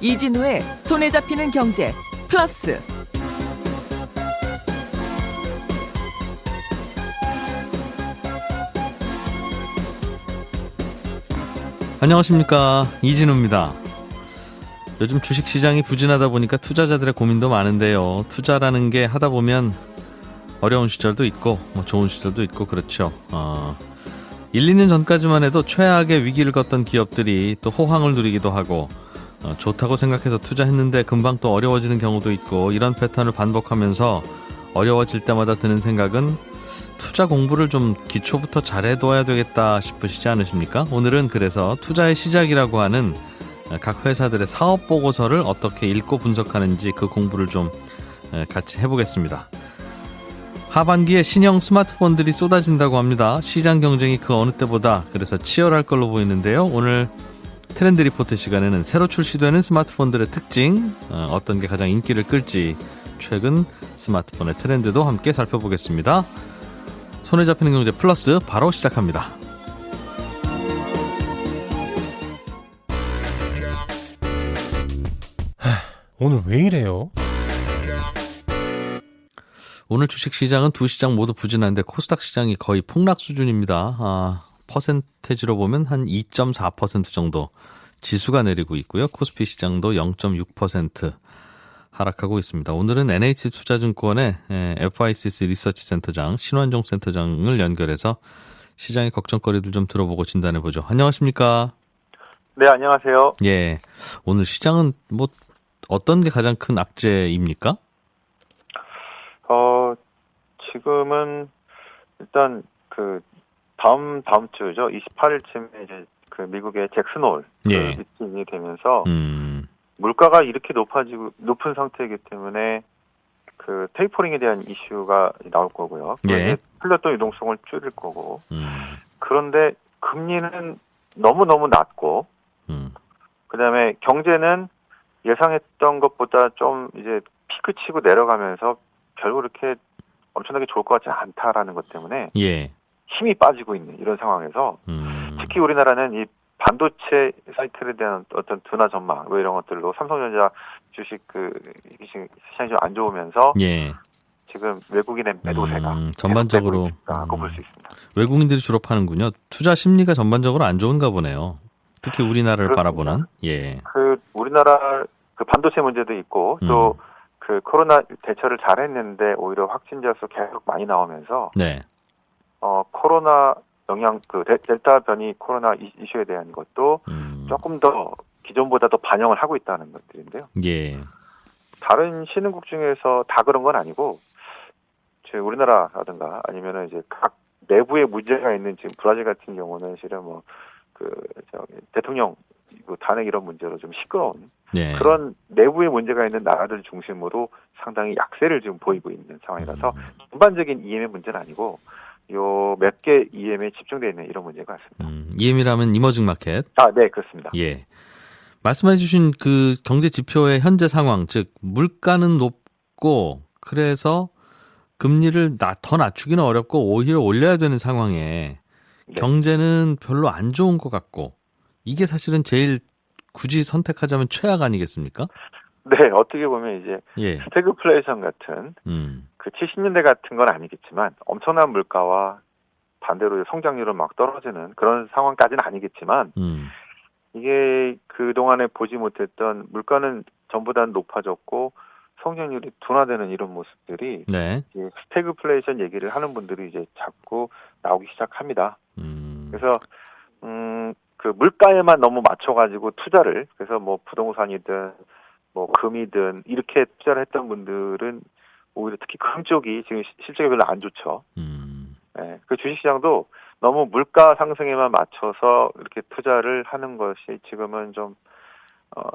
이진우의 손에 잡히는 경제 플러스. 안녕하십니까, 이진우입니다. 요즘 주식시장이 부진하다 보니까 투자자들의 고민도 많은데요. 투자라는 게 하다 보면 어려운 시절도 있고 좋은 시절도 있고 그렇죠. 1, 2년 전까지만 해도 최악의 위기를 걷던 기업들이 또 호황을 누리기도 하고 좋다고 생각해서 투자했는데 금방 또 어려워지는 경우도 있고, 이런 패턴을 반복하면서 어려워질 때마다 드는 생각은 투자 공부를 좀 기초부터 잘해둬야 되겠다 싶으시지 않으십니까? 오늘은 그래서 투자의 시작이라고 하는 각 회사들의 사업 보고서를 어떻게 읽고 분석하는지 그 공부를 좀 같이 해보겠습니다. 하반기에 신형 스마트폰들이 쏟아진다고 합니다. 시장 경쟁이 그 어느 때보다 그래서 치열할 걸로 보이는데요. 오늘 트렌드 리포트 시간에는 새로 출시되는 스마트폰들의 특징, 어떤 게 가장 인기를 끌지, 최근 스마트폰의 트렌드도 함께 살펴보겠습니다. 손에 잡히는 경제 플러스 바로 시작합니다. 오늘 왜 이래요? 오늘 주식시장은 두 시장 모두 부진한데 코스닥 시장이 거의 폭락 수준입니다. 퍼센테지로 보면 한 2.4% 정도 지수가 내리고 있고요. 코스피 시장도 0.6% 하락하고 있습니다. 오늘은 NH투자증권의 FICC 리서치 센터장 신환종 센터장을 연결해서 시장의 걱정거리들 좀 들어보고 진단해보죠. 안녕하십니까? 네, 안녕하세요. 예, 오늘 시장은 어떤 게 가장 큰 악재입니까? 지금은 일단 다음 주죠. 28일쯤에 이제 미국의 잭슨홀 미팅이 되면서 물가가 이렇게 높은 상태이기 때문에 테이퍼링에 대한 이슈가 나올 거고요. 예. 풀렸던 유동성을 줄일 거고. 그런데 금리는 너무너무 낮고, 그다음에 경제는 예상했던 것보다 좀 이제 피크 치고 내려가면서 결국 이렇게 엄청나게 좋을 것 같지 않다라는 것 때문에 예. 힘이 빠지고 있는 이런 상황에서 특히 우리나라는 이 반도체 사이클에 대한 어떤 둔화 전망 이런 것들로 삼성전자 주식 시장이 좀 안 좋으면서 예. 지금 외국인의 매도세가 전반적으로 하고 볼 수 있습니다. 외국인들이 주로 파는군요. 투자 심리가 전반적으로 안 좋은가 보네요. 특히 우리나라를 그렇습니다. 바라보는. 예. 우리나라 반도체 문제도 있고 또 코로나 대처를 잘했는데 오히려 확진자 수 계속 많이 나오면서 네. 코로나 영향 델타 변이 코로나 이슈에 대한 것도 조금 더 기존보다 더 반영을 하고 있다는 것들인데요. 예. 다른 신흥국 중에서 다 그런 건 아니고 우리나라라든가 아니면은 이제 각 내부에 문제가 있는 지금 브라질 같은 경우는 실은 대통령 탄핵 이런 문제로 좀 시끄러운 네. 그런 내부에 문제가 있는 나라들 중심으로 상당히 약세를 지금 보이고 있는 상황이라서 전반적인 EM의 문제는 아니고 요 몇 개 EM에 집중되어 있는 이런 문제가 같습니다. EM이라면 이머징 마켓. 네, 그렇습니다. 예. 말씀해 주신 경제 지표의 현재 상황, 즉 물가는 높고 그래서 금리를 더 낮추기는 어렵고 오히려 올려야 되는 상황에 네. 경제는 별로 안 좋은 것 같고, 이게 사실은 제일 굳이 선택하자면 최악 아니겠습니까? 네, 어떻게 보면 이제 예. 스태그플레이션 같은 70년대 같은 건 아니겠지만 엄청난 물가와 반대로 성장률은 막 떨어지는 그런 상황까지는 아니겠지만 이게 그동안에 보지 못했던 물가는 전보다 높아졌고 성장률이 둔화되는 이런 모습들이 네. 이제 스태그플레이션 얘기를 하는 분들이 이제 자꾸 나오기 시작합니다. 그래서 물가에만 너무 맞춰가지고 투자를, 그래서 부동산이든 금이든 이렇게 투자를 했던 분들은 오히려 특히 금 쪽이 지금 실적이 별로 안 좋죠. 네, 주식시장도 너무 물가 상승에만 맞춰서 이렇게 투자를 하는 것이 지금은 좀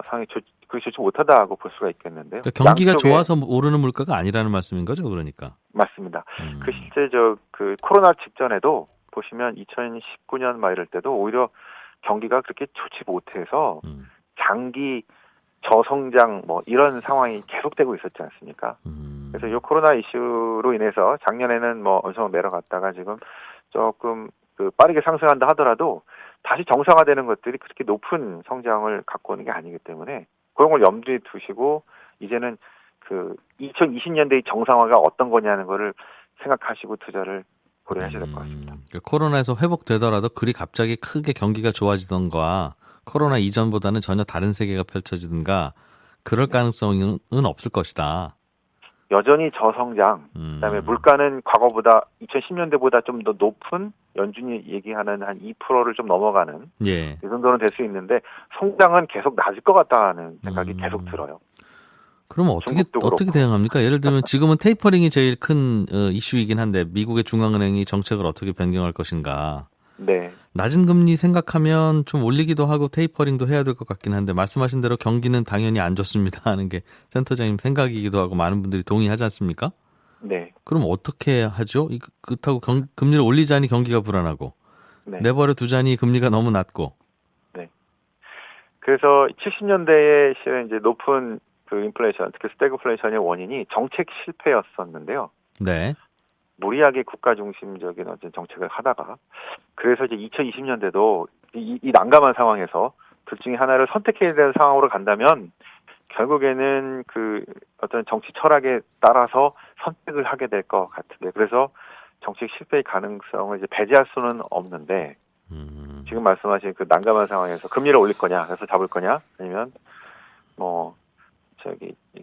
상당히 좋지 못하다고 볼 수가 있겠는데요. 그러니까 경기가 좋아서 오르는 물가가 아니라는 말씀인 거죠, 그러니까. 맞습니다. 실제 코로나 직전에도 보시면 2019년 이럴 때도 오히려 경기가 그렇게 좋지 못해서 장기 저성장 이런 상황이 계속되고 있었지 않습니까? 그래서 이 코로나 이슈로 인해서 작년에는 엄청 내려갔다가 지금 조금 빠르게 상승한다 하더라도 다시 정상화되는 것들이 그렇게 높은 성장을 갖고 오는 게 아니기 때문에 그런 걸 염두에 두시고 이제는 그 2020년대의 정상화가 어떤 거냐는 거를 생각하시고 투자를 고려하셔야 될 것 같습니다. 코로나에서 회복되더라도 그리 갑자기 크게 경기가 좋아지던가 코로나 이전보다는 전혀 다른 세계가 펼쳐지든가 그럴 가능성은 없을 것이다. 여전히 저성장, 그다음에 물가는 과거보다 2010년대보다 좀 더 높은 연준이 얘기하는 한 2%를 좀 넘어가는 예. 이 정도는 될 수 있는데 성장은 계속 낮을 것 같다는 생각이 계속 들어요. 그러면 어떻게 대응합니까? 예를 들면 지금은 테이퍼링이 제일 큰 이슈이긴 한데 미국의 중앙은행이 정책을 어떻게 변경할 것인가. 네. 낮은 금리 생각하면 좀 올리기도 하고 테이퍼링도 해야 될 것 같긴 한데 말씀하신 대로 경기는 당연히 안 좋습니다 하는 게 센터장님 생각이기도 하고 많은 분들이 동의하지 않습니까? 네. 그럼 어떻게 하죠? 그렇다고 금리를 올리자니 경기가 불안하고 네. 내버려 두자니 금리가 너무 낮고. 네. 그래서 70년대에 실은 이제 높은 그 인플레이션, 특히 스태그플레이션의 원인이 정책 실패였었는데요. 네. 무리하게 국가 중심적인 어떤 정책을 하다가 그래서 이제 2020년대도 이 난감한 상황에서 둘 중에 하나를 선택해야 되는 상황으로 간다면 결국에는 그 어떤 정치 철학에 따라서 선택을 하게 될 것 같은데 그래서 정책 실패의 가능성을 이제 배제할 수는 없는데 지금 말씀하신 그 난감한 상황에서 금리를 올릴 거냐, 그래서 잡을 거냐, 아니면 뭐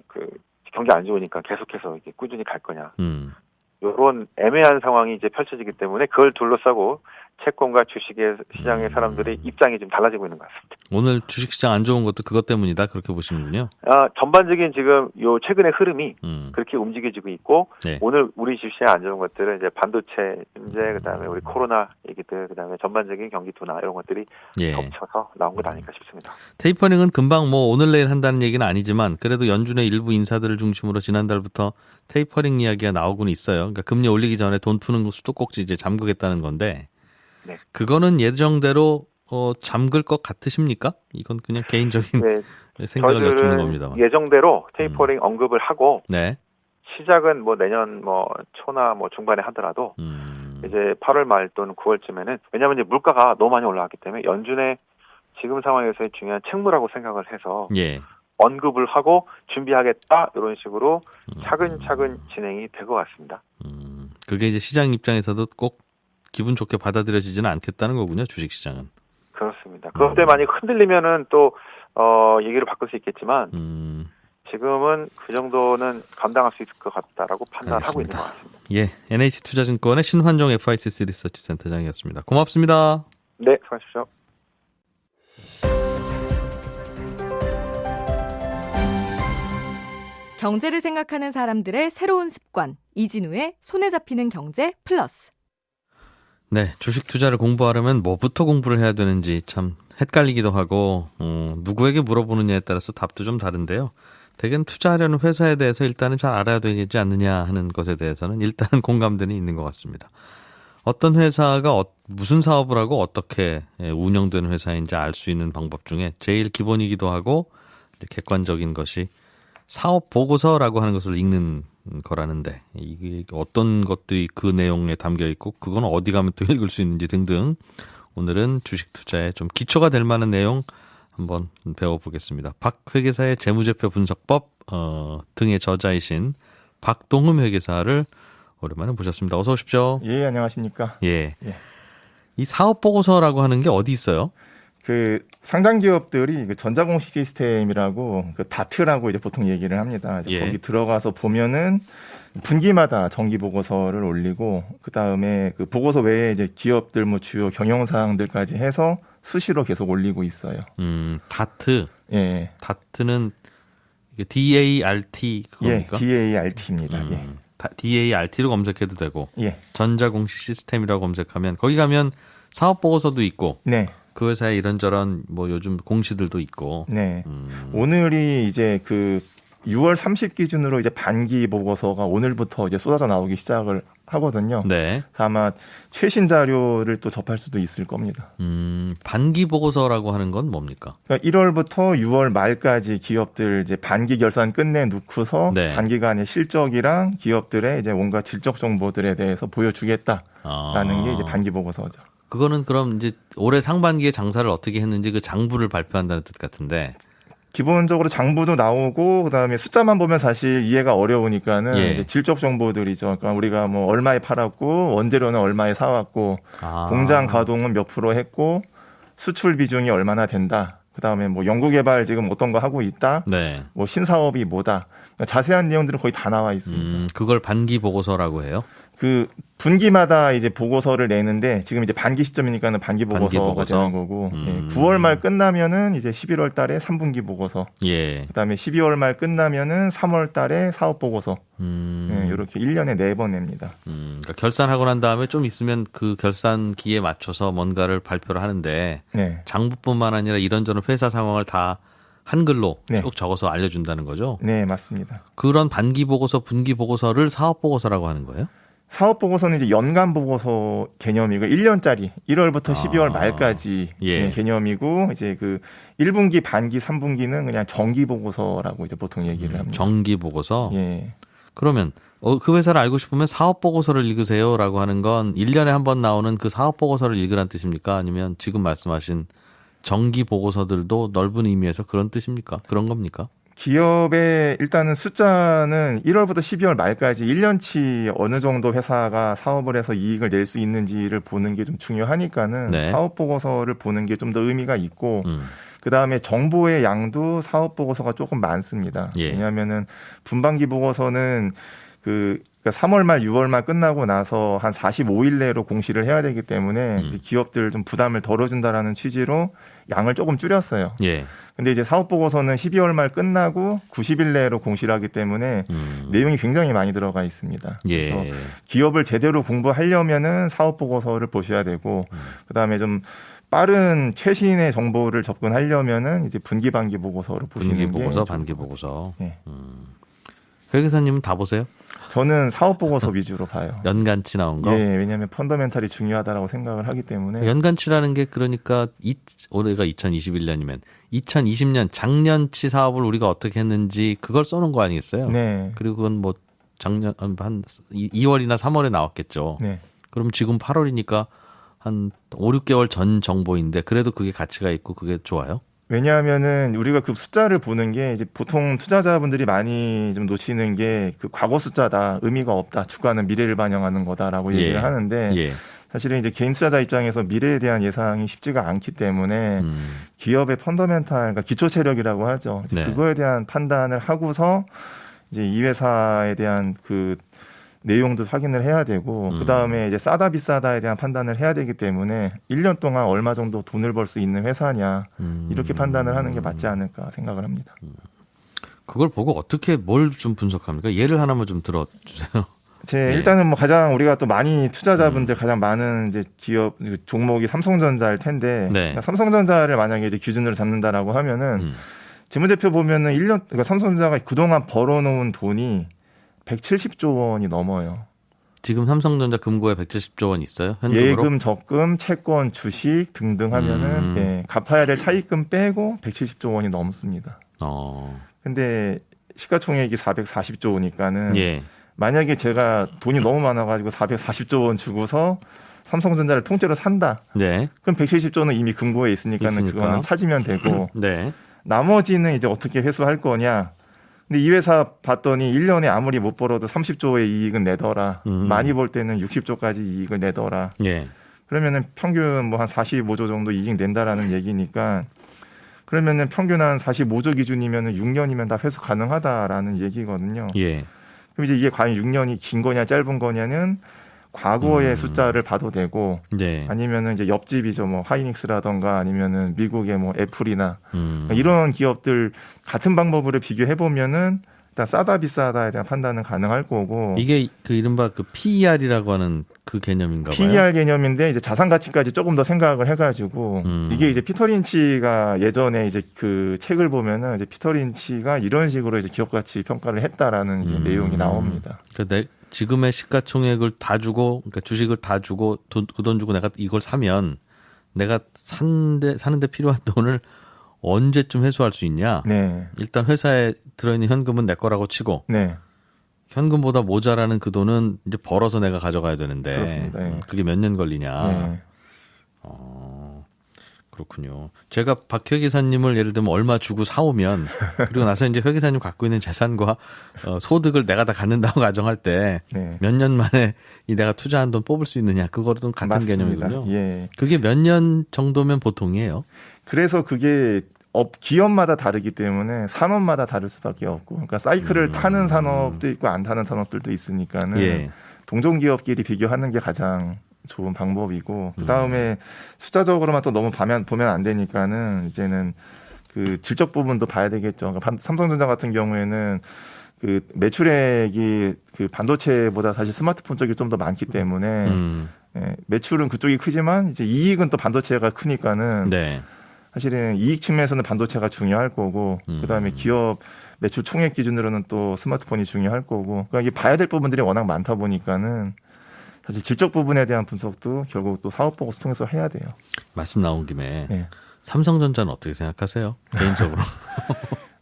그 경기 안 좋으니까 계속해서 이렇게 꾸준히 갈 거냐. 이런 애매한 상황이 이제 펼쳐지기 때문에 그걸 둘러싸고 채권과 주식의 시장의 사람들의 입장이 좀 달라지고 있는 것 같습니다. 오늘 주식시장 안 좋은 것도 그것 때문이다 그렇게 보시는군요. 전반적인 지금 요 최근의 흐름이 그렇게 움직여지고 있고 네. 오늘 우리 주식시장 안 좋은 것들은 이제 반도체 문제, 그다음에 우리 코로나 얘기들, 그다음에 전반적인 경기 둔화 이런 것들이 예. 겹쳐서 나온 것 아닐까 싶습니다. 테이퍼링은 금방 뭐 오늘 내일 한다는 얘기는 아니지만 그래도 연준의 일부 인사들을 중심으로 지난달부터 테이퍼링 이야기가 나오고는 있어요. 그러니까 금리 올리기 전에 돈 푸는 거 수도꼭지 이제 잠그겠다는 건데 네. 그거는 예정대로 잠글 것 같으십니까? 이건 그냥 개인적인 네. 생각을 여쭙는 겁니다만. 예정대로 테이퍼링 언급을 하고 네. 시작은 뭐 내년 뭐 초나 뭐 중반에 하더라도 이제 8월 말 또는 9월쯤에는 왜냐하면 이제 물가가 너무 많이 올라왔기 때문에 연준의 지금 상황에서의 중요한 책무라고 생각을 해서 예. 언급을 하고 준비하겠다 이런 식으로 차근차근 진행이 될 것 같습니다. 그게 이제 시장 입장에서도 꼭 기분 좋게 받아들여지지는 않겠다는 거군요. 주식시장은. 그렇습니다. 그런데 만약 흔들리면은 또 얘기를 바꿀 수 있겠지만 지금은 그 정도는 감당할 수 있을 것 같다라고 판단하고 있는 것 같습니다. 예, NH투자증권의 신환종 FICC 리서치 센터장이었습니다. 고맙습니다. 네, 수고하십시오. 경제를 생각하는 사람들의 새로운 습관 이진우의 손에 잡히는 경제 플러스. 네, 주식 투자를 공부하려면 뭐부터 공부를 해야 되는지 참 헷갈리기도 하고 누구에게 물어보느냐에 따라서 답도 좀 다른데요. 대개는 투자하려는 회사에 대해서 일단은 잘 알아야 되지 않느냐 하는 것에 대해서는 일단은 공감대는 있는 것 같습니다. 어떤 회사가 무슨 사업을 하고 어떻게 운영되는 회사인지 알 수 있는 방법 중에 제일 기본이기도 하고 객관적인 것이 사업 보고서라고 하는 것을 읽는 거라는데 이게 어떤 것들이 그 내용에 담겨 있고 그건 어디 가면 또 읽을 수 있는지 등등 오늘은 주식 투자에 좀 기초가 될 만한 내용 한번 배워보겠습니다. 박 회계사의 재무제표 분석법 등의 저자이신 박동흠 회계사를 오랜만에 모셨습니다. 어서 오십시오. 예, 안녕하십니까. 예. 이 사업 보고서라고 하는 게 어디 있어요? 그 상장 기업들이 그 전자공시 시스템이라고 그 다트라고 이제 보통 얘기를 합니다. 예. 거기 들어가서 보면은 분기마다 정기 보고서를 올리고 그 다음에 그 보고서 외에 이제 기업들 뭐 주요 경영 사항들까지 해서 수시로 계속 올리고 있어요. 다트. 예. 다트는 DART 그겁니까? 예, DART입니다. 예. DART로 검색해도 되고. 예. 전자공시 시스템이라고 검색하면 거기 가면 사업 보고서도 있고. 네. 그 회사에 이런저런 뭐 요즘 공시들도 있고. 네. 오늘이 이제 그 6월 30 기준으로 이제 반기 보고서가 오늘부터 이제 쏟아져 나오기 시작을 하거든요. 네. 그래서 아마 최신 자료를 또 접할 수도 있을 겁니다. 반기 보고서라고 하는 건 뭡니까? 그러니까 1월부터 6월 말까지 기업들 이제 반기 결산 끝내 놓고서 네. 반기간의 실적이랑 기업들의 이제 뭔가 질적 정보들에 대해서 보여주겠다라는 게 이제 반기 보고서죠. 그거는 그럼 이제 올해 상반기에 장사를 어떻게 했는지 그 장부를 발표한다는 뜻 같은데. 기본적으로 장부도 나오고 그다음에 숫자만 보면 사실 이해가 어려우니까는 예. 이제 질적 정보들이죠. 그러니까 우리가 뭐 얼마에 팔았고 원재료는 얼마에 사왔고 공장 가동은 몇 프로 했고 수출 비중이 얼마나 된다. 그다음에 뭐 연구개발 지금 어떤 거 하고 있다. 네. 뭐 신사업이 뭐다. 그러니까 자세한 내용들은 거의 다 나와 있습니다. 그걸 반기 보고서라고 해요? 그 분기마다 이제 보고서를 내는데 지금 이제 반기 시점이니까는 반기 보고서가 보고서? 되는 거고 9월 말 끝나면은 이제 11월 달에 3분기 보고서. 예. 그다음에 12월 말 끝나면은 3월 달에 사업 보고서. 이렇게 1년에 4번 냅니다. 그러니까 결산하고 난 다음에 좀 있으면 그 결산기에 맞춰서 뭔가를 발표를 하는데 네. 장부뿐만 아니라 이런저런 회사 상황을 다 한글로 네. 쭉 적어서 알려준다는 거죠. 네, 맞습니다. 그런 반기 보고서, 분기 보고서를 사업 보고서라고 하는 거예요? 사업 보고서는 이제 연간 보고서 개념이고 1년짜리 1월부터 12월 말까지 예. 개념이고 이제 그 1분기, 반기, 3분기는 그냥 정기 보고서라고 이제 보통 얘기를 합니다. 정기 보고서. 예. 그러면 그 회사를 알고 싶으면 사업 보고서를 읽으세요라고 하는 건 1년에 한 번 나오는 그 사업 보고서를 읽으란 뜻입니까? 아니면 지금 말씀하신 정기 보고서들도 넓은 의미에서 그런 뜻입니까? 그런 겁니까? 기업의 일단은 숫자는 1월부터 12월 말까지 1년치 어느 정도 회사가 사업을 해서 이익을 낼 수 있는지를 보는 게 좀 중요하니까는 네. 사업 보고서를 보는 게 좀 더 의미가 있고 그다음에 정보의 양도 사업 보고서가 조금 많습니다. 예. 왜냐하면은 분반기 보고서는 그러니까 3월 말 6월 말 끝나고 나서 한 45일 내로 공시를 해야 되기 때문에 이제 기업들 좀 부담을 덜어준다라는 취지로 양을 조금 줄였어요. 예. 근데 이제 사업 보고서는 12월 말 끝나고 90일 내로 공시를 하기 때문에 내용이 굉장히 많이 들어가 있습니다. 예. 그래서 기업을 제대로 공부하려면은 사업 보고서를 보셔야 되고 그다음에 좀 빠른 최신의 정보를 접근하려면은 이제 분기 반기 보고서로 보시는 분기 게 보고서, 좋을 반기 것 같아요. 보고서. 네. 회계사님은 다 보세요? 저는 사업 보고서 위주로 봐요. 연간치 나온 거? 예, 왜냐하면 펀더멘탈이 중요하다라고 생각을 하기 때문에. 연간치라는 게 그러니까 올해가 2021년이면 2020년 작년치 사업을 우리가 어떻게 했는지 그걸 써놓은 거 아니겠어요? 네. 그리고 그건 뭐 작년 한 2월이나 3월에 나왔겠죠. 네. 그럼 지금 8월이니까 한 5, 6개월 전 정보인데 그래도 그게 가치가 있고 그게 좋아요? 왜냐하면은 우리가 그 숫자를 보는 게 이제 보통 투자자분들이 많이 좀 놓치는 게 그 과거 숫자다, 의미가 없다, 주가는 미래를 반영하는 거다라고 얘기를 하는데 예. 사실은 이제 개인 투자자 입장에서 미래에 대한 예상이 쉽지가 않기 때문에 기업의 펀더멘탈, 그러니까 기초 체력이라고 하죠. 네. 그거에 대한 판단을 하고서 이제 이 회사에 대한 그 내용도 확인을 해야 되고 그다음에 이제 싸다 비싸다에 대한 판단을 해야 되기 때문에 1년 동안 얼마 정도 돈을 벌 수 있는 회사냐 이렇게 판단을 하는 게 맞지 않을까 생각을 합니다. 그걸 보고 어떻게 뭘 좀 분석합니까? 예를 하나만 좀 들어주세요. 일단은 뭐 가장 우리가 또 많이 투자자분들 가장 많은 이제 기업 종목이 삼성전자일 텐데 그러니까 삼성전자를 만약에 이제 기준으로 잡는다라고 하면은 재무제표 보면은 1년 그러니까 삼성전자가 그동안 벌어놓은 돈이 170조 원이 넘어요. 지금 삼성전자 금고에 170조 원 있어요? 현금으로? 예금, 적금, 채권, 주식 등등 하면은 갚아야 될 차입금 빼고 170조 원이 넘습니다. 근데 시가총액이 440조 원이니까는 만약에 제가 돈이 너무 많아가지고 440조 원 주고서 삼성전자를 통째로 산다. 그럼 170조는 이미 금고에 있으니까는 그거는 찾으면 되고 나머지는 이제 어떻게 회수할 거냐. 근데 이 회사 봤더니 1년에 아무리 못 벌어도 30조의 이익은 내더라. 많이 벌 때는 60조까지 이익을 내더라. 그러면은 평균 뭐 한 45조 정도 이익 낸다라는 얘기니까 그러면은 평균 한 45조 기준이면은 6년이면 다 회수 가능하다라는 얘기거든요. 그럼 이제 이게 과연 6년이 긴 거냐 짧은 거냐는 과거의 숫자를 봐도 되고 아니면은 이제 옆집이죠. 뭐 하이닉스라던가 아니면은 미국의 뭐 애플이나 이런 기업들 같은 방법으로 비교해 보면은 일단 싸다 비싸다에 대한 판단은 가능할 거고 이게 그 이른바 그 PER이라고 하는 그 개념인가 봐요. PER 개념인데 이제 자산 가치까지 조금 더 생각을 해가지고 이게 이제 피터 린치가 예전에 이제 그 책을 보면은 이제 피터 린치가 이런 식으로 이제 기업 가치 평가를 했다라는 이제 내용이 나옵니다. 그러니까 지금의 시가총액을 다 주고, 그러니까 주식을 다 주고 그 돈 주고 내가 이걸 사면 내가 사는데 필요한 돈을 언제쯤 회수할 수 있냐? 일단 회사에 들어있는 현금은 내 거라고 치고 현금보다 모자라는 그 돈은 이제 벌어서 내가 가져가야 되는데 그렇습니다. 그게 몇 년 걸리냐? 그렇군요. 제가 박 회계사님을 예를 들면 얼마 주고 사오면 그리고 나서 이제 회계사님 갖고 있는 재산과 소득을 내가 다 갖는다고 가정할 때 몇 년 만에 이 내가 투자한 돈 뽑을 수 있느냐 그거랑 같은 맞습니다. 개념이군요. 예. 그게 몇 년 정도면 보통이에요? 그래서 그게 기업마다 다르기 때문에 산업마다 다를 수밖에 없고, 그러니까 사이클을 타는 산업도 있고 안 타는 산업들도 있으니까는 동종기업끼리 비교하는 게 가장 좋은 방법이고, 그 다음에 숫자적으로만 또 너무 보면 안 되니까는 이제는 그 질적 부분도 봐야 되겠죠. 그러니까 삼성전자 같은 경우에는 그 매출액이 그 반도체보다 사실 스마트폰 쪽이 좀 더 많기 때문에 매출은 그쪽이 크지만 이제 이익은 또 반도체가 크니까는 사실은 이익 측면에서는 반도체가 중요할 거고, 그 다음에 기업 매출 총액 기준으로는 또 스마트폰이 중요할 거고, 그러니까 이게 봐야 될 부분들이 워낙 많다 보니까는 사실 질적 부분에 대한 분석도 결국 또 사업 보고서 통해서 해야 돼요. 말씀 나온 김에 삼성전자는 어떻게 생각하세요? 개인적으로.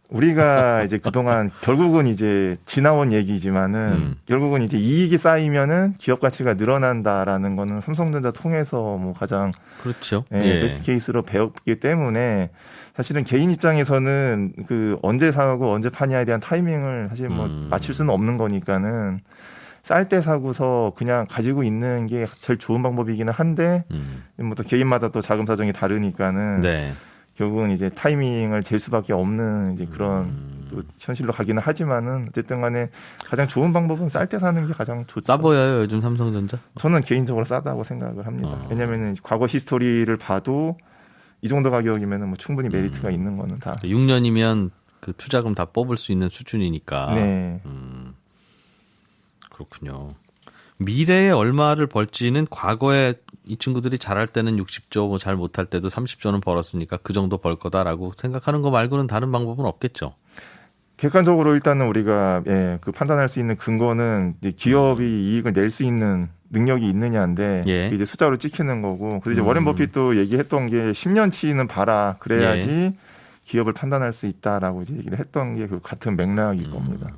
우리가 이제 그동안 결국은 이제 지나온 얘기지만은 결국은 이제 이익이 쌓이면은 기업 가치가 늘어난다라는 거는 삼성전자 통해서 뭐 가장 그렇죠. 베스트 케이스로 배웠기 때문에 사실은 개인 입장에서는 그 언제 사고 언제 파냐에 대한 타이밍을 사실 뭐 맞출 수는 없는 거니까는 쌀 때 사고서 그냥 가지고 있는 게 제일 좋은 방법이기는 한데 뭐 또 개인마다 또 자금 사정이 다르니까는 결국은 이제 타이밍을 잴 수밖에 없는 이제 그런 또 현실로 가기는 하지만은 어쨌든 간에 가장 좋은 방법은 쌀 때 사는 게 가장 좋죠. 싸 보여요, 요즘 삼성전자? 저는 개인적으로 싸다고 생각을 합니다. 왜냐면은 과거 히스토리를 봐도 이 정도 가격이면은 뭐 충분히 메리트가 있는 거는 다. 6년이면 그 투자금 다 뽑을 수 있는 수준이니까. 네. 그렇군요. 미래에 얼마를 벌지는 과거에 이 친구들이 잘할 때는 60조, 뭐 잘 못할 때도 30조는 벌었으니까 그 정도 벌 거다라고 생각하는 거 말고는 다른 방법은 없겠죠. 객관적으로 일단은 우리가 그 판단할 수 있는 근거는 이제 기업이 이익을 낼 수 있는 능력이 있느냐인데 이제 숫자로 찍히는 거고. 그래서 이제 워렌 버핏도 얘기했던 게 10년치는 봐라. 그래야지 기업을 판단할 수 있다라고 이제 얘기를 했던 게 그 같은 맥락일 겁니다.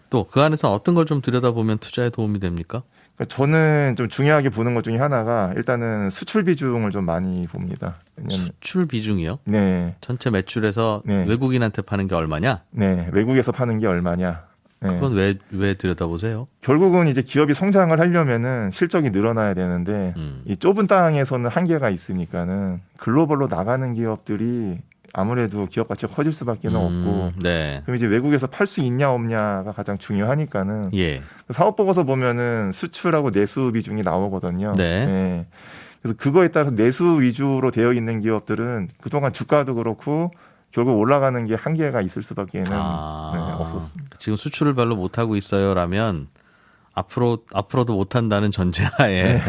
또 그 안에서 어떤 걸 좀 들여다보면 투자에 도움이 됩니까? 저는 좀 중요하게 보는 것 중에 하나가 일단은 수출 비중을 좀 많이 봅니다. 수출 비중이요? 네. 전체 매출에서 외국인한테 파는 게 얼마냐? 네. 외국에서 파는 게 얼마냐? 그건 왜 들여다보세요? 결국은 이제 기업이 성장을 하려면은 실적이 늘어나야 되는데 이 좁은 땅에서는 한계가 있으니까는 글로벌로 나가는 기업들이 아무래도 기업 가치가 커질 수밖에 없고 그럼 이제 외국에서 팔 수 있냐 없냐가 가장 중요하니까는 사업 보고서 보면은 수출하고 내수 비중이 나오거든요. 그래서 그거에 따라서 내수 위주로 되어 있는 기업들은 그동안 주가도 그렇고 결국 올라가는 게 한계가 있을 수밖에는 없었습니다. 지금 수출을 별로 못 하고 있어요라면 앞으로도 못 한다는 전제하에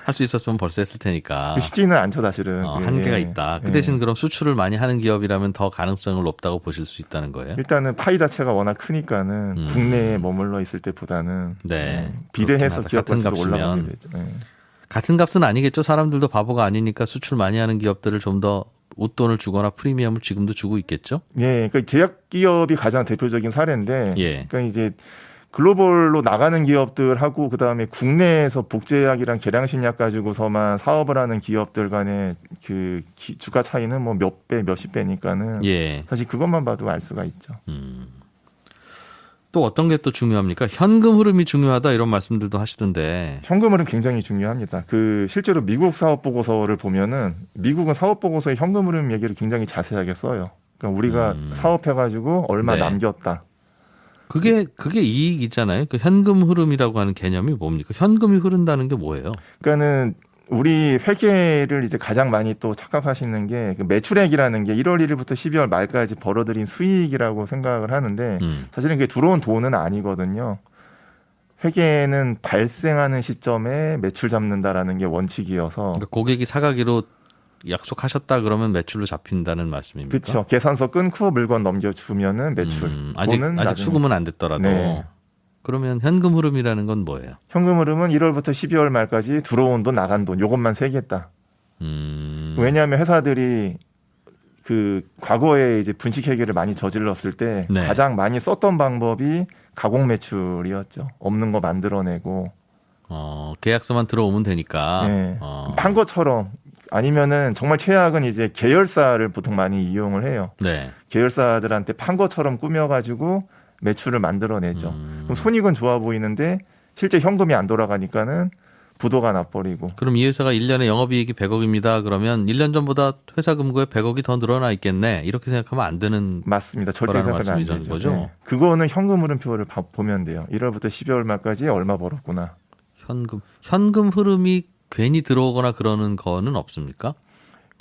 할 수 있었으면 벌써 했을 테니까. 쉽지는 않죠, 사실은. 한계가 있다. 그 대신 그럼 수출을 많이 하는 기업이라면 더 가능성을 높다고 보실 수 있다는 거예요? 일단은 파이 자체가 워낙 크니까는 국내에 머물러 있을 때보다는 비례해서 기업 가치도 올라가게 되죠. 같은 값은 아니겠죠. 사람들도 바보가 아니니까 수출 많이 하는 기업들을 좀 더 웃돈을 주거나 프리미엄을 지금도 주고 있겠죠? 그러니까 제약 기업이 가장 대표적인 사례인데, 그러니까 이제 글로벌로 나가는 기업들하고 그다음에 국내에서 복제약이랑 계량신약 가지고서만 사업을 하는 기업들 간의 그 주가 차이는 뭐 몇 배, 몇십 배니까는 사실 그것만 봐도 알 수가 있죠. 또 어떤 게 또 중요합니까? 현금 흐름이 중요하다 이런 말씀들도 하시던데. 현금 흐름 굉장히 중요합니다. 그 실제로 미국 사업 보고서를 보면은 미국은 사업 보고서에 현금 흐름 얘기를 굉장히 자세하게 써요. 그러니까 우리가 사업해가지고 얼마 남겼다. 그게 이익이잖아요. 그 현금 흐름이라고 하는 개념이 뭡니까? 현금이 흐른다는 게 뭐예요? 그러니까는 우리 회계를 이제 가장 많이 또 착각하시는 게 그 매출액이라는 게 1월 1일부터 12월 말까지 벌어들인 수익이라고 생각을 하는데 사실은 그게 들어온 돈은 아니거든요. 회계는 발생하는 시점에 매출 잡는다라는 게 원칙이어서. 그러니까 고객이 사가기로 약속하셨다 그러면 매출로 잡힌다는 말씀입니까? 그렇죠. 계산서 끊고 물건 넘겨주면은 매출. 아직 수금은 안 됐더라도. 그러면 현금 흐름이라는 건 뭐예요? 현금 흐름은 1월부터 12월 말까지 들어온 돈 나간 돈 요것만 세겠다. 왜냐하면 회사들이 그 과거에 이제 분식 회계를 많이 저질렀을 때 가장 많이 썼던 방법이 가공 매출이었죠. 없는 거 만들어내고. 계약서만 들어오면 되니까. 판 것처럼 아니면은 정말 최악은 이제 계열사를 보통 많이 이용을 해요. 네. 계열사들한테 판 것처럼 꾸며가지고 매출을 만들어내죠. 그럼 손익은 좋아 보이는데 실제 현금이 안 돌아가니까는 부도가 나버리고. 그럼 이 회사가 1년에 영업이익이 100억입니다. 그러면 1년 전보다 회사 금고에 100억이 더 늘어나 있겠네. 이렇게 생각하면 안 되는. 맞습니다. 절대 생각하면 안 되죠. 거죠? 네. 그거는 현금 흐름표를 보면 돼요. 1월부터 12월 말까지 얼마 벌었구나. 현금 흐름이 괜히 들어오거나 그러는 거는 없습니까?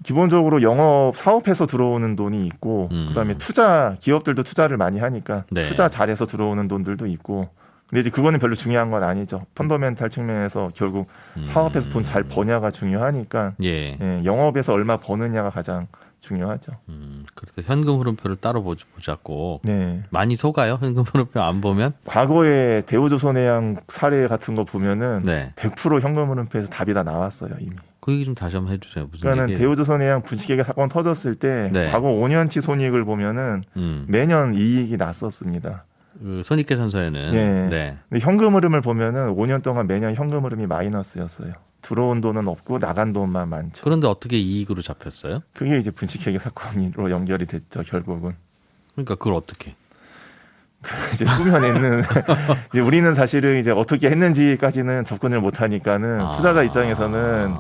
기본적으로 영업 사업해서 들어오는 돈이 있고 그다음에 투자 기업들도 투자를 많이 하니까 네. 투자 잘해서 들어오는 돈들도 있고 근데 이제 그거는 별로 중요한 건 아니죠. 펀더멘탈 측면에서 결국 사업에서 돈 잘 버냐가 중요하니까 예. 예, 영업에서 얼마 버느냐가 가장 중요하죠. 그래서 현금 흐름표를 따로 보자고. 네. 많이 속아요? 현금 흐름표 안 보면? 과거에 대우조선해양 사례 같은 거 보면은 네. 100% 현금 흐름표에서 답이 다 나왔어요 이미. 그 얘기 좀 다시 한번 해주세요. 무슨 그러니까는 얘기예요? 대우조선해양 분식회계 사건 터졌을 때 네. 과거 5년치 손익을 보면은 매년 이익이 났었습니다. 그 손익계산서에는. 네. 네. 근데 현금 흐름을 보면은 5년 동안 매년 현금 흐름이 마이너스였어요. 들어온 돈은 없고 나간 돈만 많죠. 그런데 어떻게 이익으로 잡혔어요? 그게 이제 분식회계 사건으로 연결이 됐죠, 결국은. 그러니까 그걸 어떻게? 이제 꾸며내는 이제 우리는 사실은 이제 어떻게 했는지까지는 접근을 못 하니까는 투자자 입장에서는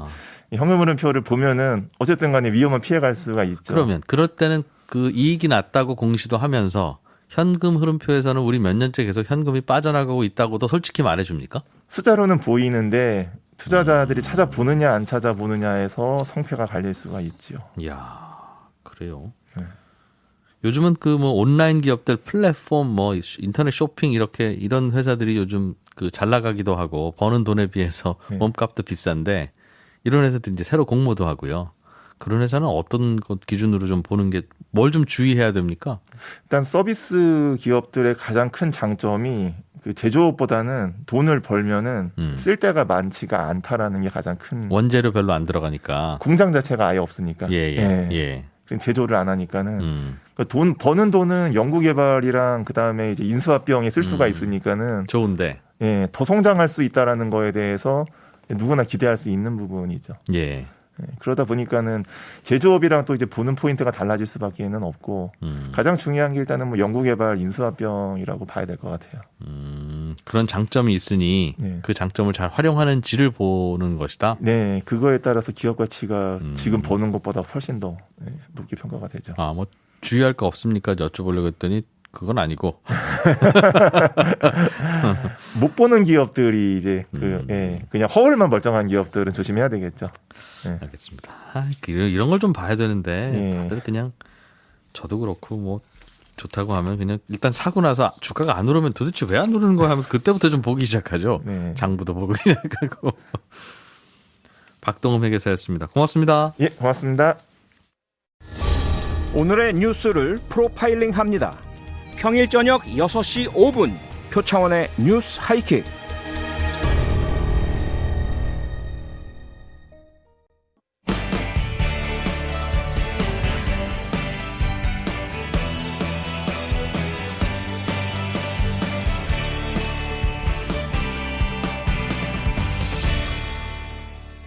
이 현금 흐름표를 보면은 어쨌든 간에 위험을 피해갈 수가 있죠. 그러면 그럴 때는 그 이익이 났다고 공시도 하면서 현금 흐름표에서는 우리 몇 년째 계속 현금이 빠져나가고 있다고도 솔직히 말해줍니까? 숫자로는 보이는데 투자자들이 찾아보느냐 안 찾아보느냐에서 성패가 갈릴 수가 있죠. 이야, 그래요. 네. 요즘은 그 뭐 온라인 기업들 플랫폼 뭐 인터넷 쇼핑 이런 회사들이 요즘 그 잘 나가기도 하고 버는 돈에 비해서 네. 몸값도 비싼데 이런 회사들이 이제 새로 공모도 하고요. 그런 회사는 어떤 것 기준으로 좀 보는 게 뭘 좀 주의해야 됩니까? 일단 서비스 기업들의 가장 큰 장점이 그 제조업보다는 돈을 벌면은 쓸 데가 많지가 않다라는 게 가장 큰. 원재료 별로 안 들어가니까. 공장 자체가 아예 없으니까. 예. 제조를 안 하니까는 돈 버는 돈은 연구개발이랑 그다음에 이제 인수합 비용에 쓸 수가 있으니까는 좋은데. 예, 더 성장할 수 있다라는 거에 대해서 누구나 기대할 수 있는 부분이죠. 예. 그러다 보니까는 제조업이랑 또 이제 보는 포인트가 달라질 수밖에는 없고 가장 중요한 게 일단은 뭐 연구개발 인수합병이라고 봐야 될 것 같아요. 그런 장점이 있으니 네. 그 장점을 잘 활용하는지를 보는 것이다. 네, 그거에 따라서 기업 가치가 지금 버는 것보다 훨씬 더 높게 평가가 되죠. 뭐 주의할 거 없습니까? 여쭤보려고 했더니 그건 아니고 못 보는 기업들이 이제 그냥 허울만 멀쩡한 기업들은 조심해야 되겠죠. 네. 알겠습니다. 이런 걸 좀 봐야 되는데 다들 그냥 저도 그렇고 뭐 좋다고 하면 그냥 일단 사고 나서 주가가 안 오르면 도대체 왜 안 오르는 거야 하면 그때부터 좀 보기 시작하죠. 네. 장부도 보기 시작하고. 박동흠 회계사였습니다. 고맙습니다. 예, 고맙습니다. 오늘의 뉴스를 프로파일링합니다. 평일 저녁 6시 5분 표창원의 뉴스 하이킥.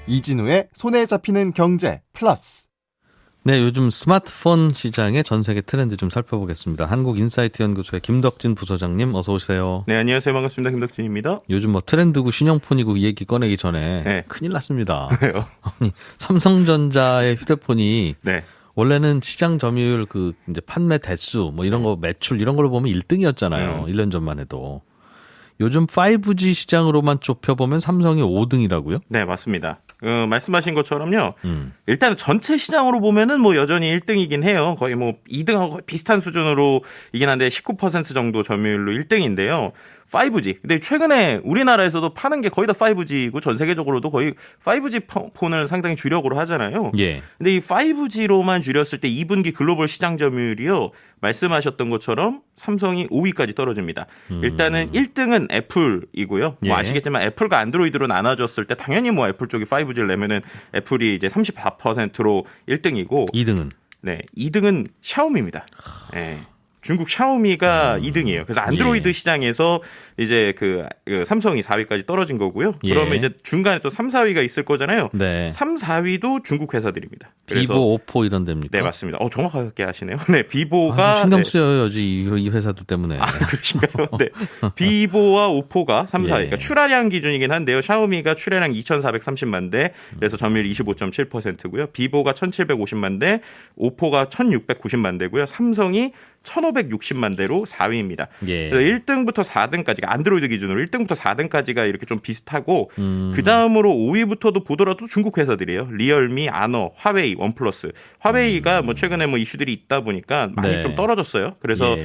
이진우의 손에 잡히는 경제 플러스. 네, 요즘 스마트폰 시장의 전 세계 트렌드 좀 살펴보겠습니다. 한국인사이트 연구소의 김덕진 부소장님 어서 오세요. 네, 안녕하세요. 반갑습니다. 김덕진입니다. 요즘 뭐 트렌드고 신형폰이고 이 얘기 꺼내기 전에 큰일 났습니다. 왜요? 아니, 삼성전자의 휴대폰이 원래는 시장 점유율 그 이제 판매 대수 뭐 이런 거 매출 이런 걸로 보면 1등이었잖아요. 1년 전만 해도. 요즘 5G 시장으로만 좁혀보면 삼성이 5등이라고요? 네, 맞습니다. 말씀하신 것처럼요. 일단 전체 시장으로 보면은 뭐 여전히 1등이긴 해요. 거의 뭐 2등하고 비슷한 수준으로 이긴 한데 19% 정도 점유율로 1등인데요. 5G. 근데 최근에 우리나라에서도 파는 게 거의 다 5G고 전 세계적으로도 거의 5G 폰을 상당히 주력으로 하잖아요. 예. 근데 이 5G로만 줄였을 때 2분기 글로벌 시장 점유율이요. 말씀하셨던 것처럼 삼성이 5위까지 떨어집니다. 일단은 1등은 애플이고요. 뭐 아시겠지만 애플과 안드로이드로 나눠졌을 때 당연히 뭐 애플 쪽이 5G를 내면은 애플이 이제 34%로 1등이고 2등은? 네, 2등은 샤오미입니다. 네. 중국 샤오미가 2등이에요. 그래서 안드로이드 시장에서 이제 그 삼성이 4위까지 떨어진 거고요. 그러면 이제 중간에 또 3, 4위가 있을 거잖아요. 네. 3, 4위도 중국 회사들입니다. 비보, 오포 이런 데입니까? 네, 맞습니다. 정확하게 하시네요. 네, 비보가 신경 쓰여요, 이 회사들 때문에. 그러신가요? 네. 비보와 오포가 3, 4위. 그러니까 출하량 기준이긴 한데요. 샤오미가 출하량 2,430만 대, 그래서 점유율 25.7%고요. 비보가 1,750만 대, 오포가 1,690만 대고요. 삼성이 1,560만 대로 4위입니다. 그래서 1등부터 4등까지가 안드로이드 기준으로 1등부터 4등까지가 이렇게 좀 비슷하고 그 다음으로 5위부터도 보더라도 중국 회사들이에요. 리얼미, 아너, 화웨이, 원플러스. 화웨이가 뭐 최근에 뭐 이슈들이 있다 보니까 많이 좀 떨어졌어요. 그래서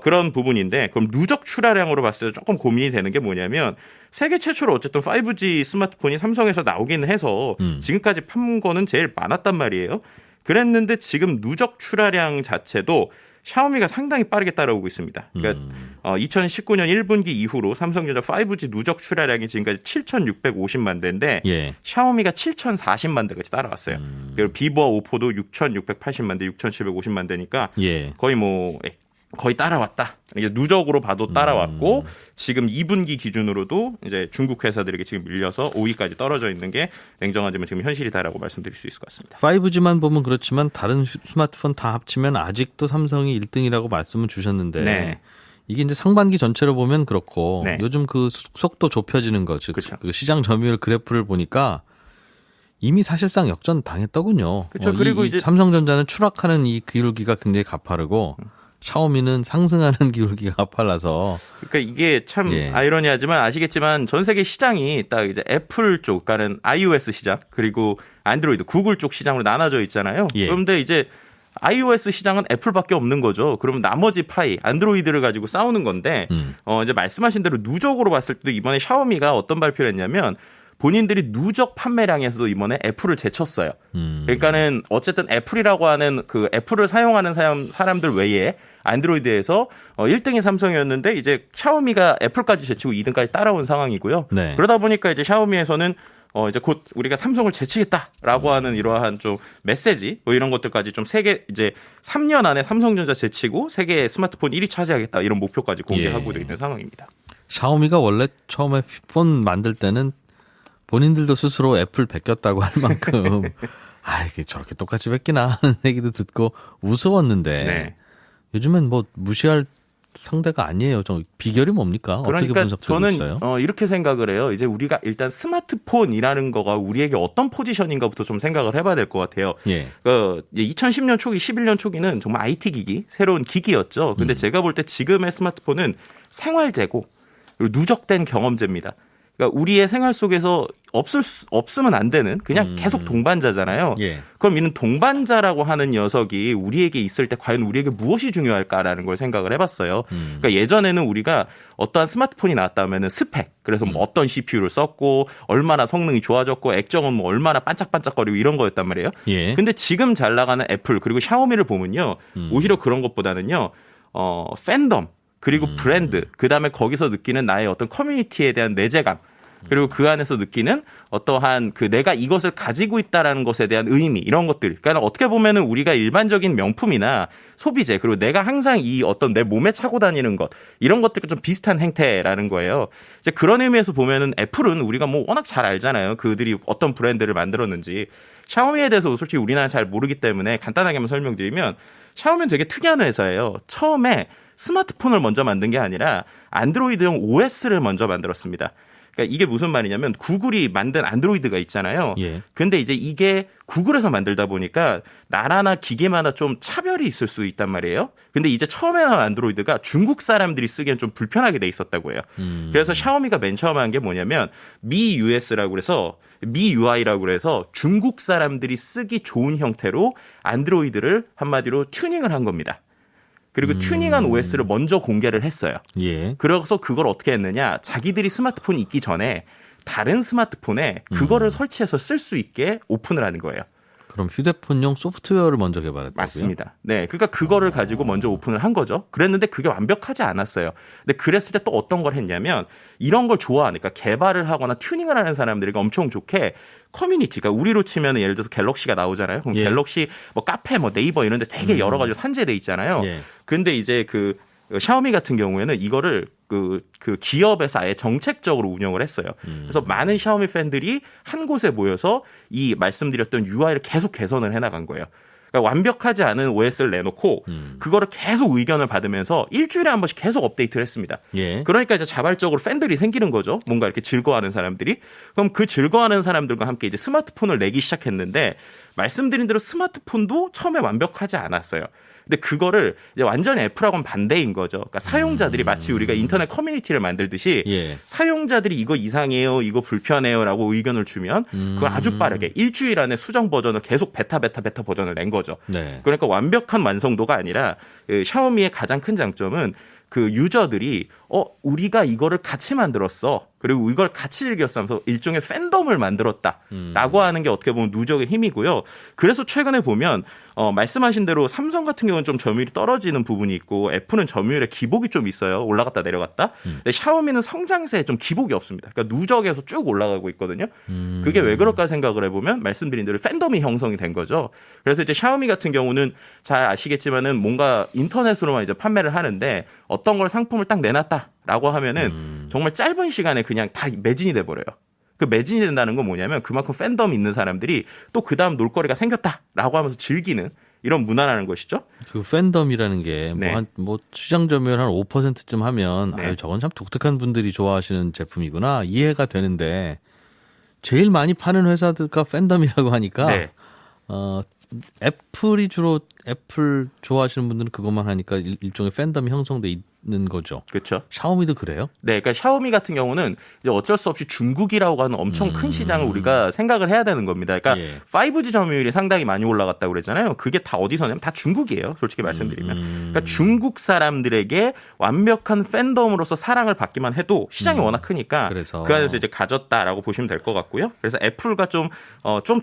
그런 부분인데 그럼 누적 출하량으로 봤을 때 조금 고민이 되는 게 뭐냐면 세계 최초로 어쨌든 5G 스마트폰이 삼성에서 나오기는 해서 지금까지 판 거는 제일 많았단 말이에요. 그랬는데 지금 누적 출하량 자체도 샤오미가 상당히 빠르게 따라오고 있습니다. 그러니까 2019년 1분기 이후로 삼성전자 5G 누적 출하량이 지금까지 7,650만 대인데 샤오미가 7,040만 대까지 따라왔어요. 그리고 비보와 오포도 6,680만 대, 6,750만 대니까 거의 따라왔다. 이게 누적으로 봐도 따라왔고 지금 2분기 기준으로도 이제 중국 회사들에게 지금 밀려서 5위까지 떨어져 있는 게 냉정하지만 지금 현실이다라고 말씀드릴 수 있을 것 같습니다. 5G만 보면 그렇지만 다른 스마트폰 다 합치면 아직도 삼성이 1등이라고 말씀을 주셨는데 이게 이제 상반기 전체로 보면 그렇고 요즘 그 속도 좁혀지는 거, 즉 그 시장 점유율 그래프를 보니까 이미 사실상 역전 당했더군요. 그렇죠. 그리고 이제 삼성전자는 추락하는 이 기울기가 굉장히 가파르고 샤오미는 상승하는 기울기가 가팔라서. 그러니까 이게 참 아이러니하지만 아시겠지만 전 세계 시장이 딱 이제 애플 쪽, 그러니까는 iOS 시장 그리고 안드로이드, 구글 쪽 시장으로 나눠져 있잖아요. 그런데 이제 iOS 시장은 애플밖에 없는 거죠. 그러면 나머지 파이, 안드로이드를 가지고 싸우는 건데 이제 말씀하신 대로 누적으로 봤을 때도 이번에 샤오미가 어떤 발표를 했냐면 본인들이 누적 판매량에서도 이번에 애플을 제쳤어요. 그러니까는 어쨌든 애플이라고 하는 그 애플을 사용하는 사람들 외에 안드로이드에서 1등이 삼성이었는데 이제 샤오미가 애플까지 제치고 2등까지 따라온 상황이고요. 그러다 보니까 이제 샤오미에서는 이제 곧 우리가 삼성을 제치겠다라고 하는 이러한 좀 메시지 뭐 이런 것들까지 좀 세계 이제 3년 안에 삼성전자 제치고 세계 스마트폰 1위 차지하겠다 이런 목표까지 공개하고 있는 상황입니다. 샤오미가 원래 처음에 폰 만들 때는 본인들도 스스로 애플 베꼈다고 할 만큼 이게 저렇게 똑같이 베끼나 하는 얘기도 듣고 우스웠는데 요즘엔 뭐 무시할 상대가 아니에요. 비결이 뭡니까? 그러니까 어떻게 분석하고 있어요? 저는 이렇게 생각을 해요. 이제 우리가 일단 스마트폰이라는 거가 우리에게 어떤 포지션인가부터 좀 생각을 해봐야 될 것 같아요. 2010년 초기, 11년 초기는 정말 IT 기기, 새로운 기기였죠. 근데 제가 볼 때 지금의 스마트폰은 생활재고 그리고 누적된 경험재입니다. 그러니까 우리의 생활 속에서 없으면 안 되는 그냥 계속 동반자잖아요. 그럼 이는 동반자라고 하는 녀석이 우리에게 있을 때 과연 우리에게 무엇이 중요할까라는 걸 생각을 해봤어요. 그러니까 예전에는 우리가 어떠한 스마트폰이 나왔다면은 스펙, 그래서 뭐 어떤 CPU를 썼고 얼마나 성능이 좋아졌고 액정은 뭐 얼마나 반짝반짝거리고 이런 거였단 말이에요. 근데 지금 잘 나가는 애플 그리고 샤오미를 보면요, 오히려 그런 것보다는요, 팬덤. 그리고 브랜드, 그다음에 거기서 느끼는 나의 어떤 커뮤니티에 대한 내재감, 그리고 그 안에서 느끼는 어떠한 그 내가 이것을 가지고 있다라는 것에 대한 의미, 이런 것들. 그러니까 어떻게 보면은 우리가 일반적인 명품이나 소비재, 그리고 내가 항상 이 어떤 내 몸에 차고 다니는 것, 이런 것들과 좀 비슷한 행태라는 거예요. 이제 그런 의미에서 보면은 애플은 우리가 뭐 워낙 잘 알잖아요. 그들이 어떤 브랜드를 만들었는지. 샤오미에 대해서 솔직히 우리나라는 잘 모르기 때문에 간단하게만 설명드리면 샤오미는 되게 특이한 회사예요. 처음에 스마트폰을 먼저 만든 게 아니라 안드로이드용 OS를 먼저 만들었습니다. 그러니까 이게 무슨 말이냐면 구글이 만든 안드로이드가 있잖아요. 근데 이제 이게 구글에서 만들다 보니까 나라나 기계마다 좀 차별이 있을 수 있단 말이에요. 근데 이제 처음에 나온 안드로이드가 중국 사람들이 쓰기엔 좀 불편하게 돼 있었다고 해요. 그래서 샤오미가 맨 처음 한 게 뭐냐면 미 US라고 그래서 미 UI라고 그래서 중국 사람들이 쓰기 좋은 형태로 안드로이드를 한마디로 튜닝을 한 겁니다. 그리고 튜닝한 OS를 먼저 공개를 했어요. 그래서 그걸 어떻게 했느냐. 자기들이 스마트폰이 있기 전에 다른 스마트폰에 그거를 설치해서 쓸 수 있게 오픈을 하는 거예요. 그럼 휴대폰용 소프트웨어를 먼저 개발했다고요? 맞습니다. 네, 그러니까 그거를 가지고 먼저 오픈을 한 거죠. 그랬는데 그게 완벽하지 않았어요. 근데 그랬을 때 또 어떤 걸 했냐면 이런 걸 좋아하니까 개발을 하거나 튜닝을 하는 사람들이 엄청 좋게 커뮤니티가 우리로 치면 예를 들어서 갤럭시가 나오잖아요. 그럼 갤럭시 뭐 카페 뭐 네이버 이런 데 되게 여러 가지 산재돼 있잖아요. 근데 이제 그 샤오미 같은 경우에는 이거를 그 기업에서 아예 정책적으로 운영을 했어요. 그래서 많은 샤오미 팬들이 한 곳에 모여서 이 말씀드렸던 UI를 계속 개선을 해나간 거예요. 그러니까 완벽하지 않은 OS를 내놓고 그거를 계속 의견을 받으면서 일주일에 한 번씩 계속 업데이트를 했습니다. 예. 그러니까 이제 자발적으로 팬들이 생기는 거죠. 뭔가 이렇게 즐거워하는 사람들이. 그럼 그 즐거워하는 사람들과 함께 이제 스마트폰을 내기 시작했는데 말씀드린 대로 스마트폰도 처음에 완벽하지 않았어요. 근데 그거를 이제 완전히 애플하고는 반대인 거죠. 그러니까 사용자들이 마치 우리가 인터넷 커뮤니티를 만들듯이 예. 사용자들이 이거 이상해요, 이거 불편해요라고 의견을 주면 그걸 아주 빠르게 일주일 안에 수정 버전을 계속 베타 버전을 낸 거죠. 네. 그러니까 완벽한 완성도가 아니라 샤오미의 가장 큰 장점은 그 유저들이 우리가 이거를 같이 만들었어. 그리고 이걸 같이 즐겼어 하면서 일종의 팬덤을 만들었다라고 하는 게 어떻게 보면 누적의 힘이고요. 그래서 최근에 보면 말씀하신 대로 삼성 같은 경우는 좀 점유율이 떨어지는 부분이 있고 애플은 점유율에 기복이 좀 있어요. 올라갔다 내려갔다. 근데 샤오미는 성장세에 좀 기복이 없습니다. 그러니까 누적에서 쭉 올라가고 있거든요. 그게 왜 그럴까 생각을 해보면 말씀드린 대로 팬덤이 형성이 된 거죠. 그래서 이제 샤오미 같은 경우는 잘 아시겠지만은 뭔가 인터넷으로만 이제 판매를 하는데 어떤 걸 상품을 딱 내놨다라고 하면은 정말 짧은 시간에 그냥 다 매진이 돼버려요. 그 매진이 된다는 건 뭐냐면 그만큼 팬덤이 있는 사람들이 또 그 다음 놀거리가 생겼다라고 하면서 즐기는 이런 문화라는 것이죠. 그 팬덤이라는 게 네. 뭐 시장 점유율 한 5%쯤 하면 네. 아유, 저건 참 독특한 분들이 좋아하시는 제품이구나 이해가 되는데 제일 많이 파는 회사들과 팬덤이라고 하니까 네. 애플이 주로 애플 좋아하시는 분들은 그것만 하니까 일종의 팬덤이 형성돼 있는 거죠. 그렇죠. 샤오미도 그래요? 네, 그러니까 샤오미 같은 경우는 이제 어쩔 수 없이 중국이라고 하는 엄청 큰 시장을 우리가 생각을 해야 되는 겁니다. 그러니까 예. 5G 점유율이 상당히 많이 올라갔다고 그랬잖아요. 그게 다 어디서냐면 다 중국이에요. 솔직히 말씀드리면. 그러니까 중국 사람들에게 완벽한 팬덤으로서 사랑을 받기만 해도 시장이 워낙 크니까 그래서. 그 안에서 이제 가졌다라고 보시면 될 것 같고요. 그래서 애플과 좀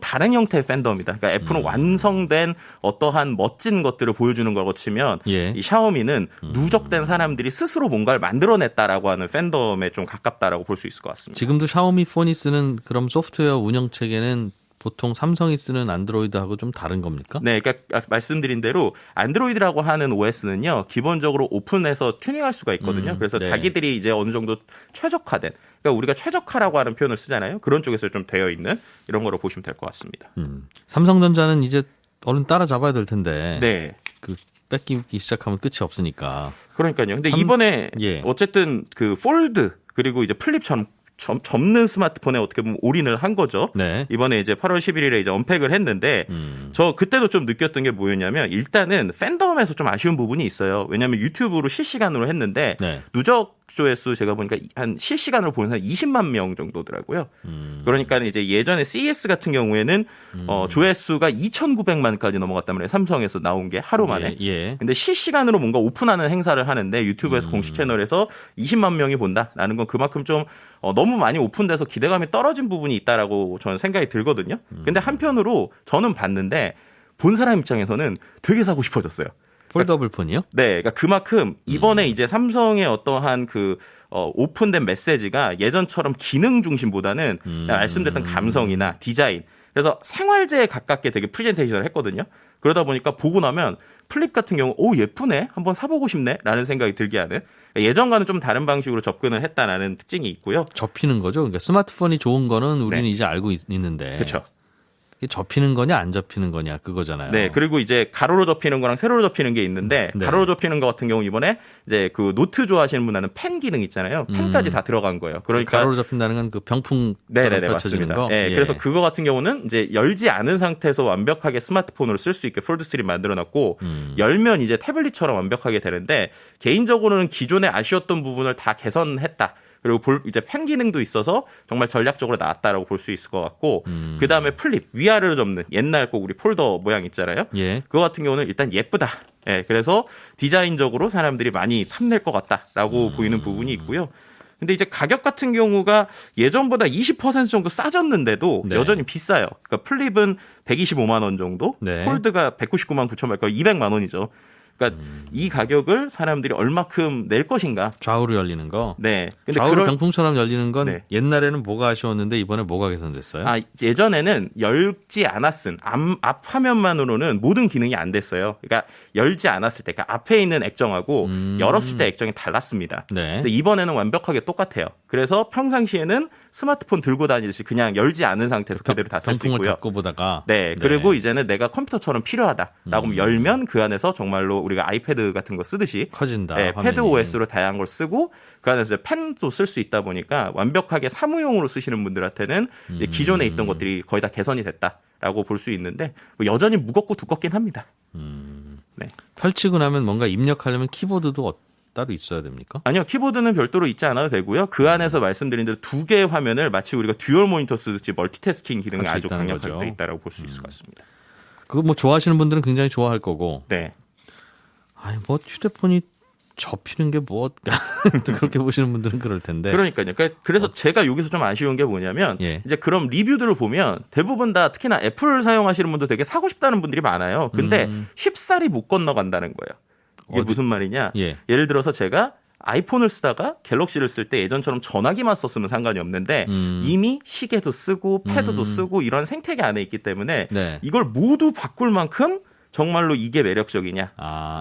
다른 형태의 팬덤이다. 그러니까 애플은 완성된 어떠한 멋진 것들을 보여주는 거고 치면 예. 이 샤오미는 누적된 사람들이 스스로 뭔가를 만들어냈다라고 하는 팬덤에 좀 가깝다라고 볼 수 있을 것 같습니다. 지금도 샤오미 폰이 쓰는 그럼 소프트웨어 운영 체계는 보통 삼성이 쓰는 안드로이드하고 좀 다른 겁니까? 네, 그러니까 말씀드린 대로 안드로이드라고 하는 OS는요 기본적으로 오픈해서 튜닝할 수가 있거든요. 그래서 네. 자기들이 이제 어느 정도 최적화된, 그러니까 우리가 최적화라고 하는 표현을 쓰잖아요. 그런 쪽에서 좀 되어 있는 이런 거로 보시면 될 것 같습니다. 삼성전자는 이제 얼른 따라잡아야 될 텐데. 네. 그 뺏기기 시작하면 끝이 없으니까. 그러니까요. 근데 이번에 예. 어쨌든 그 폴드 그리고 이제 플립처럼 접는 스마트폰에 어떻게 보면 올인을 한 거죠. 네. 이번에 이제 8월 11일에 이제 언팩을 했는데 저 그때도 좀 느꼈던 게 뭐였냐면 일단은 팬덤에서 좀 아쉬운 부분이 있어요. 왜냐하면 유튜브로 실시간으로 했는데 네. 누적 조회수 제가 보니까 한 실시간으로 보는 사람 20만 명 정도더라고요. 그러니까 이제 예전에 CES 같은 경우에는 조회수가 2,900만까지 넘어갔단 말이에요. 삼성에서 나온 게 하루 만에. 예. 근데 실시간으로 뭔가 오픈하는 행사를 하는데 유튜브에서 공식 채널에서 20만 명이 본다라는 건 그만큼 좀 너무 많이 오픈돼서 기대감이 떨어진 부분이 있다라고 저는 생각이 들거든요. 근데 한편으로 저는 봤는데 본 사람 입장에서는 되게 사고 싶어졌어요. 폴더블 폰이요? 네, 그러니까 그만큼 이번에 이제 삼성의 어떠한 오픈된 메시지가 예전처럼 기능 중심보다는 말씀드렸던 감성이나 디자인, 그래서 생활재에 가깝게 되게 프레젠테이션을 했거든요. 그러다 보니까 보고 나면 플립 같은 경우 예쁘네, 한번 사보고 싶네라는 생각이 들게 하는, 예전과는 좀 다른 방식으로 접근을 했다라는 특징이 있고요. 접히는 거죠. 그러니까 스마트폰이 좋은 거는 우리는 네. 이제 알고 있는데. 그렇죠. 이게 접히는 거냐 안 접히는 거냐 그거잖아요. 네, 그리고 이제 가로로 접히는 거랑 세로로 접히는 게 있는데 네. 가로로 접히는 거 같은 경우 이번에 이제 그 노트 좋아하시는 분들은 펜 기능 있잖아요. 펜까지 다 들어간 거예요. 그러니까 가로로 접힌다는 건 그 병풍처럼 네네네, 펼쳐지는 맞습니다. 거. 네, 예. 그래서 그거 같은 경우는 이제 열지 않은 상태에서 완벽하게 스마트폰으로 쓸 수 있게 폴드 3 만들어놨고 열면 이제 태블릿처럼 완벽하게 되는데 개인적으로는 기존에 아쉬웠던 부분을 다 개선했다. 그리고 이제 펜 기능도 있어서 정말 전략적으로 나왔다라고 볼 수 있을 것 같고, 그 다음에 플립 위아래로 접는 옛날 꼭 우리 폴더 모양 있잖아요. 예. 그거 같은 경우는 일단 예쁘다. 예, 그래서 디자인적으로 사람들이 많이 탐낼 것 같다라고 보이는 부분이 있고요. 근데 이제 가격 같은 경우가 예전보다 20% 정도 싸졌는데도 네. 여전히 비싸요. 그러니까 플립은 125만 원 정도, 네. 폴드가 199만 9천 원, 그러니까 200만 원이죠. 그러니까 이 가격을 사람들이 얼마큼 낼 것인가. 좌우로 열리는 거. 네. 근데 좌우로 병풍처럼 열리는 건 네. 옛날에는 뭐가 아쉬웠는데 이번에 뭐가 개선됐어요? 예전에는 열지 않았은 앞 화면만으로는 모든 기능이 안 됐어요. 그러니까 열지 않았을 때, 그러니까 앞에 있는 액정하고 열었을 때 액정이 달랐습니다. 네. 근데 이번에는 완벽하게 똑같아요. 그래서 평상시에는 스마트폰 들고 다니듯이 그냥 열지 않은 상태에서 그대로 다 쓸 수 있고요. 병풍을 닫고 보다가. 네. 그리고 이제는 내가 컴퓨터처럼 필요하다라고 열면 그 안에서 정말로 우리가 아이패드 같은 거 쓰듯이 커진다. 네, 패드 OS로 다양한 걸 쓰고 그 안에서 펜도 쓸 수 있다 보니까 완벽하게 사무용으로 쓰시는 분들한테는 이제 기존에 있던 것들이 거의 다 개선이 됐다라고 볼 수 있는데 여전히 무겁고 두껍긴 합니다. 네. 펼치고 나면 뭔가 입력하려면 키보드도 따로 있어야 됩니까? 아니요. 키보드는 별도로 있지 않아도 되고요. 그 안에서 말씀드린 대로 두 개의 화면을 마치 우리가 듀얼 모니터 쓰듯이 멀티태스킹 기능이 아주 강력하게 되어 있다고 볼 수 있을 것 같습니다. 그거 뭐 좋아하시는 분들은 굉장히 좋아할 거고. 네. 아니 뭐 휴대폰이 접히는 게 뭐 그렇게 보시는 분들은 그럴 텐데. 그러니까요. 그래서 제가 여기서 좀 아쉬운 게 뭐냐면 이제 그런 리뷰들을 보면 대부분 다 특히나 애플 사용하시는 분들 되게 사고 싶다는 분들이 많아요. 근데 쉽사리 못 건너간다는 거예요. 이게 무슨 말이냐? 예를 들어서 제가 아이폰을 쓰다가 갤럭시를 쓸 때 예전처럼 전화기만 썼으면 상관이 없는데 이미 시계도 쓰고 패드도 쓰고 이런 생태계 안에 있기 때문에 이걸 모두 바꿀 만큼 정말로 이게 매력적이냐.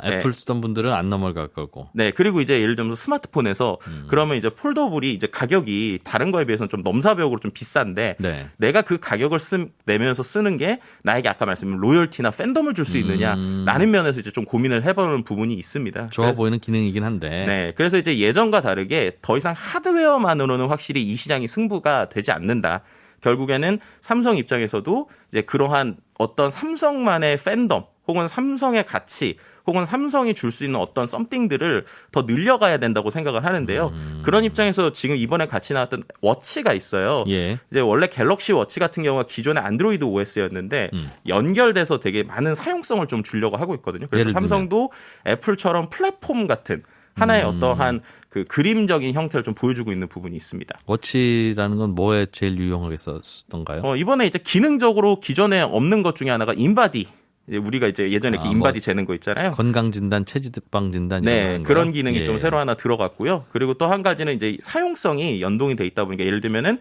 애플 쓰던 분들은 안 넘어갈 거고. 네. 그리고 이제 예를 들면 스마트폰에서 그러면 이제 폴더블이 이제 가격이 다른 거에 비해서는 좀 넘사벽으로 좀 비싼데 내가 그 가격을 내면서 쓰는 게 나에게 아까 말씀드린 로열티나 팬덤을 줄 수 있느냐라는 면에서 이제 좀 고민을 해보는 부분이 있습니다. 좋아 보이는 기능이긴 한데. 네. 그래서 이제 예전과 다르게 더 이상 하드웨어만으로는 확실히 이 시장이 승부가 되지 않는다. 결국에는 삼성 입장에서도 이제 그러한 어떤 삼성만의 팬덤 혹은 삼성의 가치 혹은 삼성이 줄 수 있는 어떤 썸띵들을 더 늘려가야 된다고 생각을 하는데요. 그런 입장에서 지금 이번에 같이 나왔던 워치가 있어요. 이제 원래 갤럭시 워치 같은 경우가 기존의 안드로이드 OS였는데 연결돼서 되게 많은 사용성을 좀 주려고 하고 있거든요. 그래서 삼성도 애플처럼 플랫폼 같은 하나의 어떠한 그 그림적인 형태를 좀 보여주고 있는 부분이 있습니다. 워치라는 건 뭐에 제일 유용하게 썼던가요? 이번에 이제 기능적으로 기존에 없는 것 중에 하나가 인바디. 우리가 이제 예전에 이렇게 인바디 재는 거 있잖아요. 건강 진단, 체지방 진단 이런 그런 기능이 좀 새로 하나 들어갔고요. 그리고 또 한 가지는 이제 사용성이 연동이 돼 있다 보니까 예를 들면은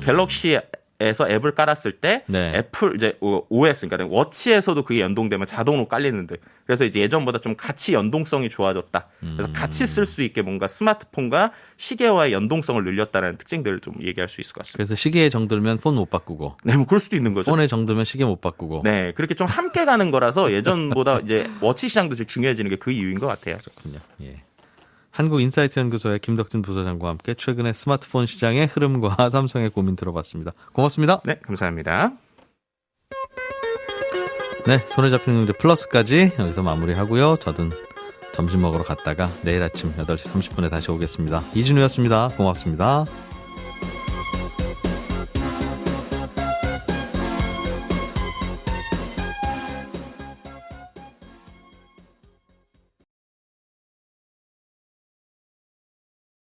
갤럭시에서 앱을 깔았을 때 애플 이제 OS 그러니까 워치에서도 그게 연동되면 자동으로 깔리는 등. 그래서 이제 예전보다 좀 같이 연동성이 좋아졌다. 그래서 같이 쓸 수 있게 뭔가 스마트폰과 시계와의 연동성을 늘렸다는 특징들을 좀 얘기할 수 있을 것 같습니다. 그래서 시계에 정들면 폰 못 바꾸고. 네, 뭐 그럴 수도 있는 거죠. 폰에 정들면 시계 못 바꾸고. 네, 그렇게 좀 함께 가는 거라서 예전보다 이제 워치 시장도 중요해지는 게 그 이유인 것 같아요. 그렇군요. 예. 한국인사이트 연구소의 김덕진 부소장과 함께 최근의 스마트폰 시장의 흐름과 삼성의 고민 들어봤습니다. 고맙습니다. 네, 감사합니다. 네, 손에 잡히는 경제 플러스까지 여기서 마무리하고요. 저는 점심 먹으러 갔다가 내일 아침 8시 30분에 다시 오겠습니다. 이진우였습니다. 고맙습니다.